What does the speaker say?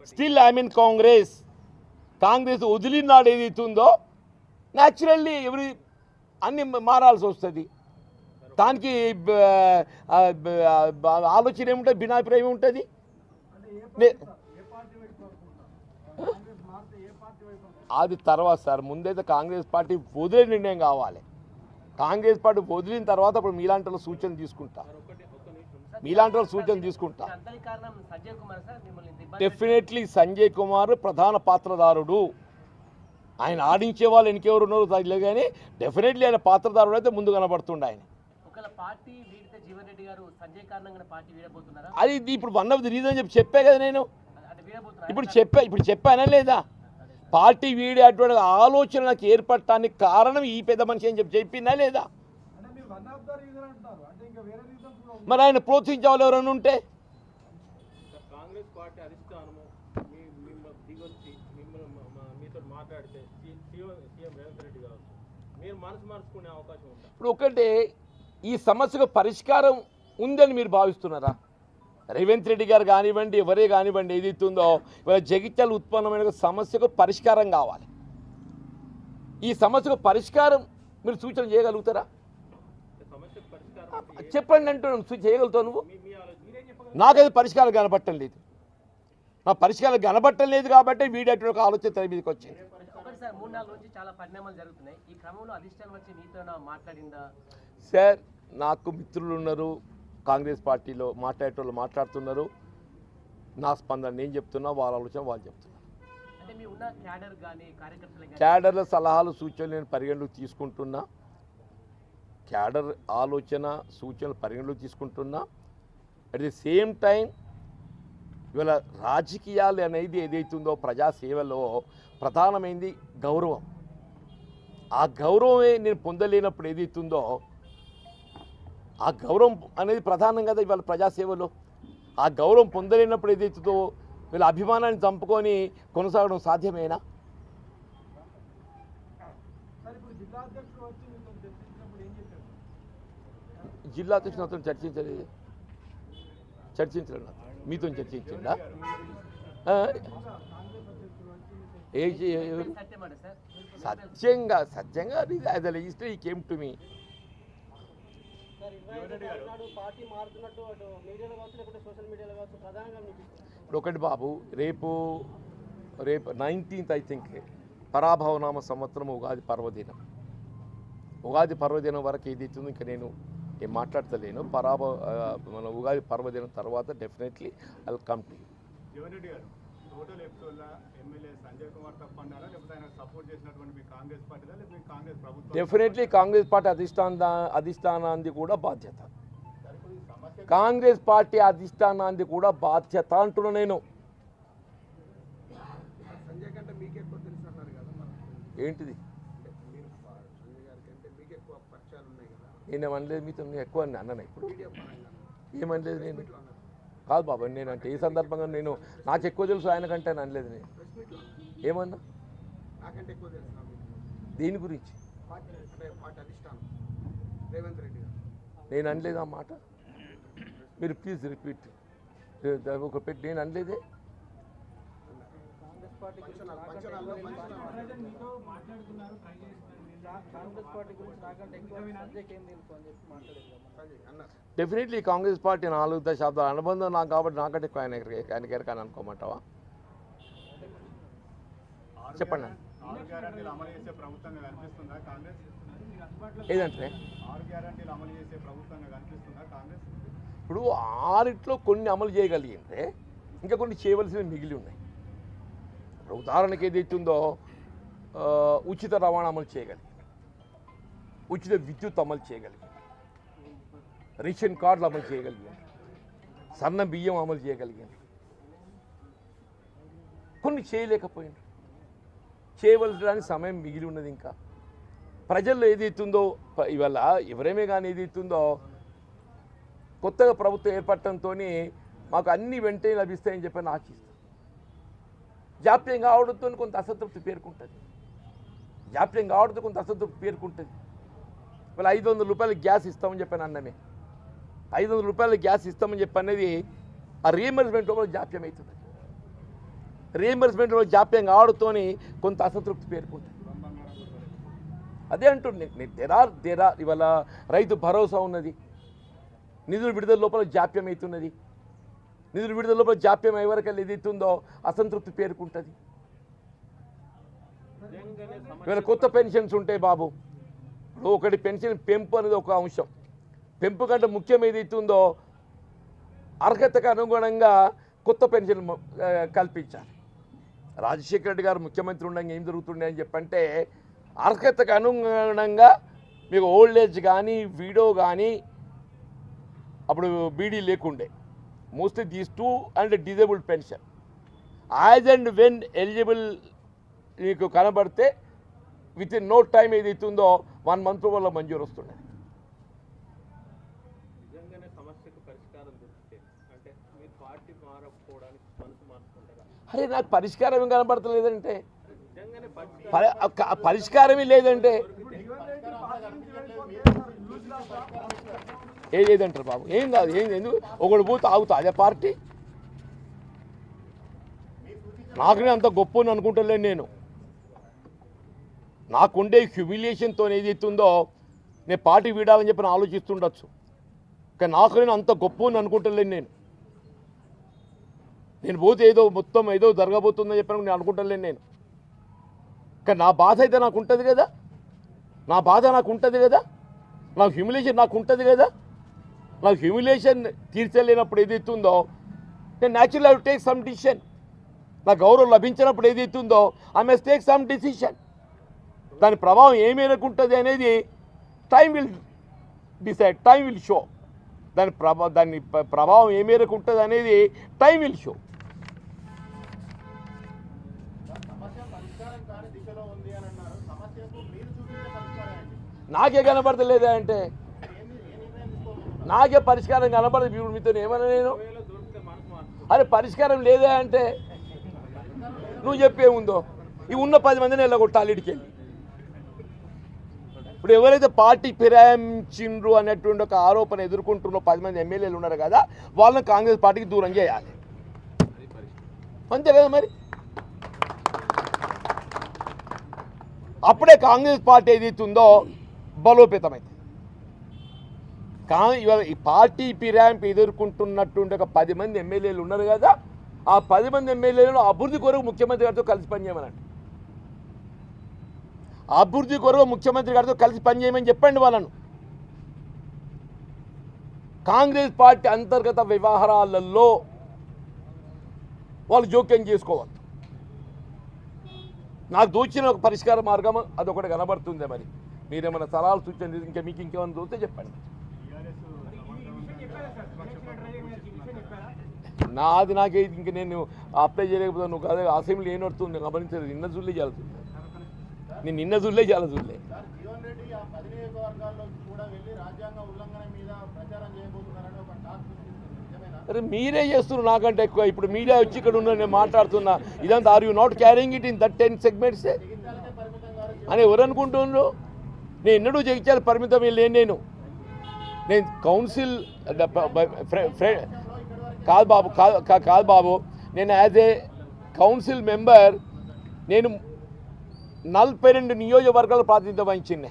Still I mean Congress వదిలినాడు ఏదైతుందో naturally అన్ని మారాల్సి వస్తుంది. దానికి ఆలోచన ఏముంటుంది, భిన్నాభిప్రాయం ఉంటుంది. అది తర్వాత సార్, ముందైతే కాంగ్రెస్ పార్టీ వదిలే నిర్ణయం కావాలి. కాంగ్రెస్ పార్టీ వదిలిన తర్వాత అప్పుడు మీలాంటి వాళ్ళ సూచన తీసుకుంటా. డెఫినెట్లీ సంజయ్ కుమార్ ప్రధాన పాత్రధారుడు. ఆయన ఆడించే వాళ్ళు ఇంకెవరు ఉన్నారో తెలియదు కానీ డెఫినెట్లీ ఆయన పాత్రధారుడు అయితే ముందు కనబడుతుండే. ఆయన అది ఇప్పుడు వన్ ఆఫ్ ది రీజన్ చెప్పే కదా నేను ఇప్పుడు చెప్పానా లేదా. పార్టీ వీడేటువంటి ఆలోచన నాకు ఏర్పడటానికి కారణం ఈ పెద్ద మనిషి అని చెప్పినా లేదా. మరి ఆయన ప్రోత్సహించే వాళ్ళు ఎవరైనా ఉంటే ఇప్పుడు ఒకటే ఈ సమస్యకు పరిష్కారం ఉందని మీరు భావిస్తున్నారా? రేవంత్ రెడ్డి గారు కానివ్వండి, ఎవరే కానివ్వండి, ఏదైతుందో ఇవాళ జగిత్యాల ఉత్పన్నమైన సమస్యకు పరిష్కారం కావాలి. ఈ సమస్యకు పరిష్కారం మీరు సూచన చేయగలుగుతారా? చెప్పండి అంటున్నాను. చేయగలుగుతావు నువ్వు? నాకైతే పరిష్కారం కనబట్టం లేదు. నా పరిష్కారం కనబట్టం లేదు కాబట్టి వీడేటువంటి ఒక ఆలోచన తెర మీదకి వచ్చింది. సార్, నాకు మిత్రులు ఉన్నారు కాంగ్రెస్ పార్టీలో, మాట్లాడేటోళ్ళు మాట్లాడుతున్నారు. నా స్పందన నేను చెప్తున్నా, వాళ్ళ ఆలోచన వాళ్ళు చెప్తున్నారు. క్యాడర్ల సలహాలు సూచనలు నేను పరిగణలోకి తీసుకుంటున్నా. క్యాడర్ ఆలోచన సూచనలు పరిగణలోకి తీసుకుంటున్నా. అట్ ది సేమ్ టైం ఇవాళ రాజకీయాలు అనేది ఏదైతుందో ప్రజాసేవలో ప్రధానమైంది గౌరవం. ఆ గౌరవమే నేను పొందలేనప్పుడు ఏదైతుందో ఆ గౌరవం అనేది ప్రధానం కదా ఇవాళ ప్రజాసేవలో. ఆ గౌరవం పొందలేనప్పుడు ఏదైతుందో వీళ్ళ అభిమానాన్ని చంపుకొని కొనసాగడం సాధ్యమేనా? జిల్లా అధ్యక్షులతో చర్చించలేదు. మీతో చర్చించిందా? సత్యంగా as a legislator he came to me. ఇప్పుడు ఒకటి బాబు, రేపు 19th ఐ థింక్ పరాభవనామ సంవత్సరం ఉగాది పర్వదినం. ఉగాది పర్వదినం వరకు ఏది ఇస్తుందో ఇంకా నేను ఏం మాట్లాడతలేను. మన ఉగాది పర్వదినం తర్వాత definitely I will come to you. Definitely Congress party అధిష్టానాన్ని కూడా బాధ్యత. కాంగ్రెస్ పార్టీ అధిష్టానాన్ని కూడా బాధ్యత అంటున్నా నేను. ఏంటిది? నేనేమనలేదు మీతో, ఎక్కువ అన్నాను ఇప్పుడు. ఏమనలేదు నేను. కాదు బాబా, నేనంటే ఏ సందర్భంగా నేను నాకు ఎక్కువ తెలుసు ఆయన కంటే అనలేదు నేను. ఏమన్నా దీని గురించి నేను అనలేదు ఆ మాట. మీరు ప్లీజ్ రిపీట్. ఒక పెట్టి నేను అనలేదే. డెఫినెట్లీ కాంగ్రెస్ పార్టీ 4 దశాబ్దాల అనుబంధం నాకు కాబట్టి నాకంటే ఎక్కువ ఆయనకి ఎరకాని అనుకోమంటావా? చెప్పండి. ఏదంటే ఇప్పుడు 6 కొన్ని అమలు చేయగలిగింటే ఇంకా కొన్ని చేయవలసినవి మిగిలి ఉన్నాయి. ఇప్పుడు ఉదాహరణకి ఏదైతుందో ఉచిత రవాణా అమలు చేయగలిగింది, ఉచిత విద్యుత్ అమలు చేయగలిగింది, రేషన్ కార్డులు అమలు చేయగలిగింది, సన్న బియ్యం అమలు చేయగలిగింది. కొన్ని చేయలేకపోయింది. చేయవలసిన సమయం మిగిలి ఉన్నది. ఇంకా ప్రజల్లో ఏదైతుందో ఇవాళ ఎవరేమే కానీ ఏదైతుందో కొత్తగా ప్రభుత్వం ఏర్పడటంతో మాకు అన్ని వెంటనే లభిస్తాయని చెప్పని ఆశిస్తాం. జాప్యం కావడంతో కొంత అసంతృప్తి పేర్కొంటుంది. ఇవాళ 500 రూపాయలు గ్యాస్ ఇస్తామని చెప్పాను అన్నమే. 500 రూపాయలు గ్యాస్ ఇస్తామని చెప్పి అనేది ఆ రీఎంబర్స్మెంట్ కూడా జాప్యం అవుతుంది. రీఎంబర్స్మెంట్లో జాప్యం కావడంతోని కొంత అసంతృప్తి పేర్కొంటుంది. అదే అంటుంది దేర్ ఆర్ ఇవాళ రైతు భరోసా ఉన్నది, నిధుల విడుదల లోపల జాప్యం అవుతున్నది. నిధుల విడుదల లోపల జాప్యం అయ్యే వరకు ఏదైతుందో అసంతృప్తి పేర్కొంటుంది. ఇవాళ కొత్త పెన్షన్స్ ఉంటాయి బాబు. ఇప్పుడు ఒకటి పెన్షన్ పెంపు అనేది ఒక అంశం. పెంపు కంటే ముఖ్యం ఏదైతుందో అర్హతకు అనుగుణంగా కొత్త పెన్షన్ కల్పించాలి. రాజశేఖర రెడ్డి గారు ముఖ్యమంత్రి ఉండగా ఏం జరుగుతుండే అని చెప్పంటే అర్హతకు అనుగుణంగా మీకు ఓల్డ్ ఏజ్ కానీ వీడో కానీ అప్పుడు బీడీ లేకుండే mostly these two and disabled pension as and when eligible మీకు కనబడితే విత్ ఇన్ నో టైం ఏదైతుందో 1 month వల్ల మంజూరు వస్తుండే. అరే నాకు పరిష్కారం ఏం కనబడతలేదంటే పరిష్కారమే లేదంటే ఏదంటారు బాబు? ఏం కాదు, ఏం ఎందుకు ఒకడు పోతే ఆగుతా అదే పార్టీ. నాకునే అంత గొప్ప అనుకుంటలేను నేను. నాకుండే హ్యూమిలియేషన్తో ఏదైతుందో నేను పార్టీ వీడాలని చెప్పి నేను ఆలోచిస్తుండొచ్చు, కానీ నాకు నేను అంత గొప్ప అనుకుంటలేను నేను. నేను పోతే ఏదో మొత్తం ఏదో జరగబోతుందని చెప్పి నేను అనుకుంటలేను నేను. కానీ నా బాధ అయితే నాకు ఉంటుంది కదా, నా బాధ నాకు ఉంటుంది కదా, నా హ్యూమిలేషన్ నాకు ఉంటుంది కదా. నాకు హ్యూమిలేషన్ తీర్చలేనప్పుడు ఏదైతుందో నేను natural I will take some decision. నా గౌరవం లభించినప్పుడు ఏదైతుందో I must take some decision. దాని ప్రభావం ఏ మేరకు ఉంటుంది అనేది time will decide, time will show. దాని ప్రభావం ఏ మేరకు ఉంటుంది అనేది టైం విల్ షో. నాకే కనబడతలేదా అంటే నాకే పరిష్కారం కనబడదు. ఇప్పుడు మీతో ఏమన్నా నేను అరే పరిష్కారం లేదా అంటే నువ్వు చెప్పేముందో ఈ ఉన్న 10 మందిని వెళ్ళగొట్టాలి ఇడికెళ్ళి. ఇప్పుడు ఎవరైతే పార్టీ ఫిరాయించిండ్రు అనేటువంటి ఒక ఆరోపణ ఎదుర్కొంటున్న 10 మంది ఎమ్మెల్యేలు ఉన్నారు కదా, వాళ్ళని కాంగ్రెస్ పార్టీకి దూరం చేయాలి. అంతే కదా మరి. అప్పుడే కాంగ్రెస్ పార్టీ ఏదైతుందో బలోపేతమైంది. ఇవాళ ఈ పార్టీ ఫిరాయింపు ఎదుర్కొంటున్నటువంటి ఒక 10 మంది ఎమ్మెల్యేలు ఉన్నారు కదా, ఆ 10 మంది ఎమ్మెల్యేలను అభివృద్ధి కొరకు ముఖ్యమంత్రి గారితో కలిసి పనిచేయమనండి. అభివృద్ధి కొరకు ముఖ్యమంత్రి గారితో కలిసి పనిచేయమని చెప్పండి వాళ్ళను. కాంగ్రెస్ పార్టీ అంతర్గత వ్యవహారాలలో వాళ్ళు జోక్యం చేసుకోవాలి. నాకు దోచిన ఒక పరిష్కార మార్గం అదొకటి కనబడుతుంది. మరి మీరేమైనా సలహాలు సూచనలు ఇంకా మీకు ఇంకేమైనా చూస్తే చెప్పండి. నాది నాకే ఇంక నేను అప్లై చేయలేకపోతే నువ్వు కాదు అసెంబ్లీ ఏం నడుతుంది గమనించలేదు. నిన్న జుల్లే చాలుతుంది, నేను నిన్న జుల్లే చాలా జుల్లే. అరే మీరే చేస్తున్నారు నాకంటే ఎక్కువ. ఇప్పుడు మీడియా వచ్చి ఇక్కడ ఉన్న నేను మాట్లాడుతున్నా ఇదంతా are you not carrying it in that 10 segments అని ఎవరు అనుకుంటున్నారు? నేను ఎన్నడూ జగిత్యాల పరిమితం లేను. నేను కౌన్సిల్ కాదు బాబు, కాదు బాబు, నేను యాజ్ ఏ కౌన్సిల్ మెంబర్ నేను 42 నియోజకవర్గాల ప్రాతినిధ్యం వహించింది.